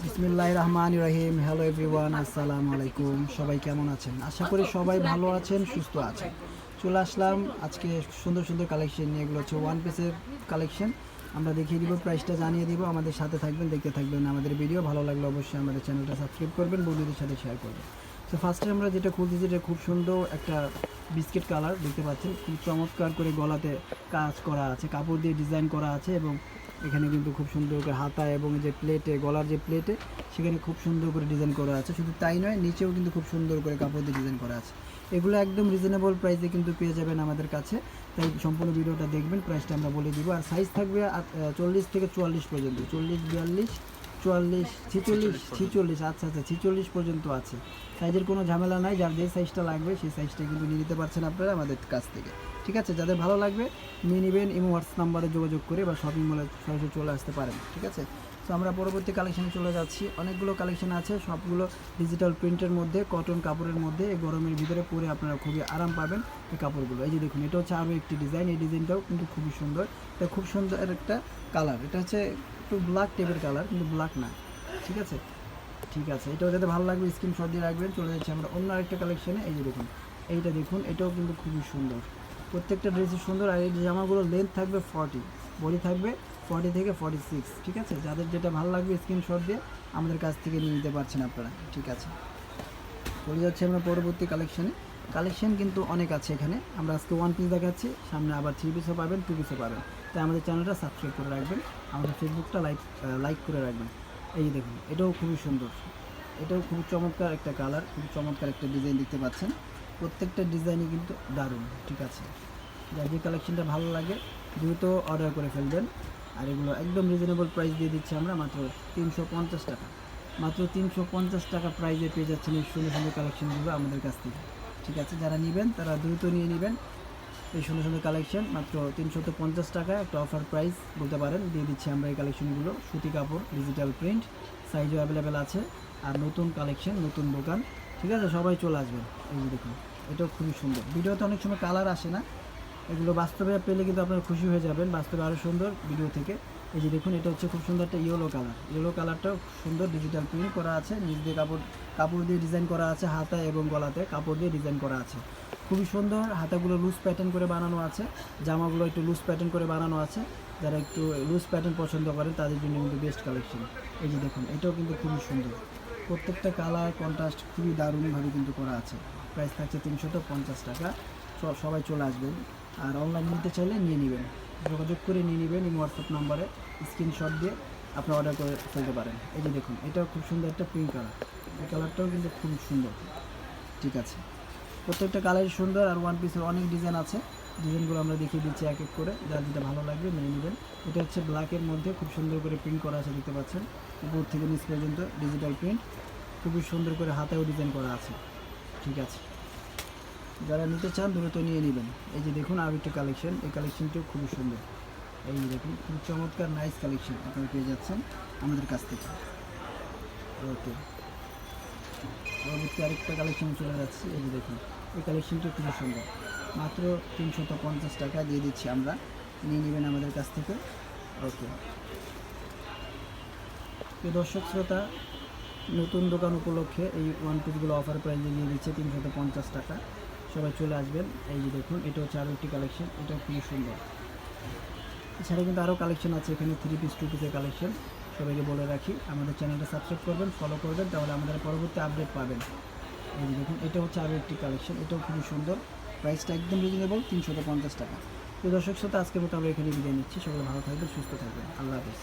বিসমিল্লাহির রহমানির রহিম। Hello everyone, আসসালামু আলাইকুম। সবাই কেমন আছেন? আশা করি সবাই ভালো আছেন, সুস্থ আছেন। চলে আসলাম আজকে সুন্দর সুন্দর কালেকশন নিয়ে। এগুলো হচ্ছে ওয়ান পিসের কালেকশন। আমরা দেখিয়ে দিব, প্রাইসটা জানিয়ে দিব। আমাদের সাথে থাকবেন, দেখতে থাকবেন আমাদের ভিডিও। ভালো লাগলে অবশ্যই আমাদের চ্যানেলটা সাবস্ক্রাইব করবেন, বন্ধুদের সাথে শেয়ার করবেন। তো ফার্স্টে আমরা যেটা খুলছি, যেটা খুব সুন্দর একটা বিস্কিট কালার দেখতে পাচ্ছেন। খুব চমৎকার করে গলাতে কাজ করা আছে, কাপড় দিয়ে ডিজাইন করা আছে, এবং এখানে কিন্তু খুব সুন্দর করে হাতা এবং যে প্লেটে, গলার যে প্লেটে, সেখানে খুব সুন্দর করে ডিজাইন করা আছে। শুধু তাই নয়, নিচেও কিন্তু খুব সুন্দর করে কাপড় দিয়ে ডিজাইন করা আছে। এগুলো একদম রিজনেবল প্রাইসে কিন্তু পেয়ে যাবেন আমাদের কাছে। তাই সম্পূর্ণ ভিডিওটা দেখবেন, প্রাইসটা আমরা বলে দিব। আর সাইজ থাকবে 40 থেকে 44 পর্যন্ত। 40, 42, 44, 46, 46, আচ্ছা 46 পর্যন্ত আছে। সাইজের কোনো ঝামেলা নাই। যার যে সাইজটা লাগবে সেই সাইজটা কিন্তু নিয়ে নিতে পারছেন আপনারা আমাদের কাছ থেকে। ঠিক আছে, যাদের ভালো লাগবে নিয়ে নেবেন। ইমো হোয়াটসঅ্যাপ নাম্বারে যোগাযোগ করে বা শপিং মলে সরাসরি চলে আসতে পারেন। ঠিক আছে, তো আমরা পরবর্তী কালেকশানে চলে যাচ্ছি। অনেকগুলো কালেকশন আছে, সবগুলো ডিজিটাল প্রিন্টের মধ্যে, কটন কাপড়ের মধ্যে। এই গরমের ভিতরে পরে আপনারা খুবই আরাম পাবেন এই কাপড়গুলো। এই যে দেখুন, এটা হচ্ছে আরও একটি ডিজাইন। এই ডিজাইনটাও কিন্তু খুবই সুন্দর। এটা খুব সুন্দর একটা কালার। এটা হচ্ছে একটু ব্ল্যাক টাইপের কালার, কিন্তু ব্ল্যাক না। ঠিক আছে, ঠিক আছে, এটাও যাতে ভালো লাগবে স্ক্রিনশট দিয়ে রাখবেন। চলে যাচ্ছি আমরা অন্য আরেকটা কালেকশানে। এই যে দেখুন, এইটা দেখুন, এটাও কিন্তু খুবই সুন্দর। প্রত্যেকটা ড্রেসই সুন্দর। আর এই জামাগুলো লেন্থ থাকবে 40, বডি থাকবে 40 থেকে 46। ঠিক আছে, যাদের যেটা ভালো লাগবে স্ক্রিনশট দিয়ে আমাদের কাছ থেকে নিয়ে নিতে পারছেন আপনারা। ঠিক আছে, চলে যাচ্ছি আমরা পরবর্তী কালেকশানে। কালেকশন কিন্তু অনেক আছে এখানে। আমরা আজকে ওয়ান পিস দেখাচ্ছি, সামনে আবার 3 পিসও পাবেন, 2 পিসও পাবেন। তাই আমাদের চ্যানেলটা সাবস্ক্রাইব করে রাখবেন, আমাদের ফেসবুকটা লাইক করে রাখবেন। এই যে দেখুন, এটাও খুবই সুন্দর। এটাও খুব চমৎকার একটা কালার, খুব চমৎকার একটা ডিজাইন দেখতে পাচ্ছেন। প্রত্যেকটা ডিজাইনই কিন্তু দারুণ। ঠিক আছে, যার যে কালেকশনটা ভালো লাগে দ্রুত অর্ডার করে ফেলবেন। আর এগুলো একদম রিজনেবল প্রাইস দিয়ে দিচ্ছি আমরা, মাত্র 350 টাকা। মাত্র 350 টাকা প্রাইসে পেয়ে যাচ্ছেন এই সুন্দর সুন্দর কালেকশনগুলো আমাদের কাছ থেকে। ঠিক আছে, যারা নেবেন তারা দ্রুত নিয়ে নেবেন এই সুন্দর সুন্দর কালেকশন। মাত্র 350 টাকা একটা অফার প্রাইস বলতে পারেন দিয়ে দিচ্ছি আমরা এই কালেকশনগুলো। সুতি কাপড়, ডিজিটাল প্রিন্ট, সাইজও অ্যাভেলেবেল আছে। আর নতুন কালেকশন, নতুন দোকান। ঠিক আছে, সবাই চলে আসবেন। এই যে দেখুন, এটাও খুবই সুন্দর। ভিডিওতে অনেক সময় কালার আসে না, এগুলো বাস্তবে পেলে কিন্তু আপনারা খুশি হয়ে যাবেন। বাস্তবে আরও সুন্দর ভিডিও থেকে। এই যে দেখুন, এটা হচ্ছে খুব সুন্দর একটা ইয়েলো কালার। ইয়েলো কালারটাও সুন্দর, ডিজিটাল প্রিন্ট করা আছে। নিচ দিয়ে কাপড় দিয়ে ডিজাইন করা আছে। হাতা এবং গলাতে কাপড় দিয়ে ডিজাইন করা আছে। খুবই সুন্দর। হাতাগুলো লুজ প্যাটার্ন করে বানানো আছে, জামাগুলো একটু লুজ প্যাটার্ন করে বানানো আছে। যারা একটু লুজ প্যাটার্ন পছন্দ করেন তাদের জন্য কিন্তু বেস্ট কালেকশন। এই যে দেখুন, এটাও কিন্তু খুবই সুন্দর। প্রত্যেকটা কালার কন্ট্রাস্ট খুবই দারুণভাবে কিন্তু করা আছে। প্রাইস থাকছে 350 টাকা। সবাই চলে আসবেন। আর অনলাইন নিতে চাইলে নিয়ে নেবেন, যোগাযোগ করে নিয়ে নেবেন। এই হোয়াটসঅ্যাপ নাম্বারে স্ক্রিনশট দিয়ে আপনি অর্ডার করে ফেলতে পারেন। এই যে দেখুন, এটাও খুব সুন্দর একটা পিঙ্ক কালার। এই কালারটাও কিন্তু খুব সুন্দর। ঠিক আছে, প্রত্যেকটা কালারই সুন্দর। আর ওয়ান পিসের অনেক ডিজাইন আছে, ডিজাইনগুলো আমরা দেখিয়ে দিচ্ছি এক এক করে। যার যেটা ভালো লাগবে নিয়ে নেবেন। এটা হচ্ছে ব্ল্যাকের মধ্যে খুব সুন্দর করে প্রিন্ট করা আছে, দেখতে পাচ্ছেন। উপর থেকে নিচ পর্যন্ত ডিজিটাল প্রিন্ট, খুবই সুন্দর করে হাতেও ডিজাইন করা আছে। ঠিক আছে, যারা নিতে চান দ্রুত নিয়ে নেবেন। এই যে দেখুন, আর একটা কালেকশন। এই কালেকশনটিও খুবই সুন্দর। এই যে দেখুন, খুব চমৎকার নাইস কালেকশন আপনারা পেয়ে যাচ্ছেন আমাদের কাছ থেকে। ওকে, পরবর্তী আরেকটা কালেকশন চলে যাচ্ছি। এই যে দেখুন, এই কালেকশনটিও খুবই সুন্দর। মাত্র 350 টাকা দিয়ে দিচ্ছি আমরা, নিয়ে নেবেন আমাদের কাছ থেকে। ওকে, প্রিয় দর্শক শ্রোতা, নতুন দোকান উপলক্ষে এই ওয়ান পিসগুলো অফার প্রাইসে দিয়ে দিচ্ছে 350 টাকা। সবাই চলে আসবেন। এই যে দেখুন, এটা হচ্ছে আরও একটি কালেকশন। এটাও খুবই সুন্দর। এছাড়া কিন্তু আরও কালেকশন আছে এখানে, 3 পিস 2 পিসের কালেকশন। সবাইকে বলে রাখি, আমাদের চ্যানেলটা সাবস্ক্রাইব করবেন, ফলো করবেন, তাহলে আমাদের পরবর্তী আপডেট পাবেন। এই যে দেখুন, এটা হচ্ছে আরও একটি কালেকশন। এটাও খুবই সুন্দর। প্রাইসটা একদম রিজনেবল, 350 টাকা। তো দর্শক সাথে আজকের মতো আমরা এখানে বিদায় নিচ্ছি। সবাই ভালো থাকবেন, সুস্থ থাকবেন। আল্লাহ হাফেজ।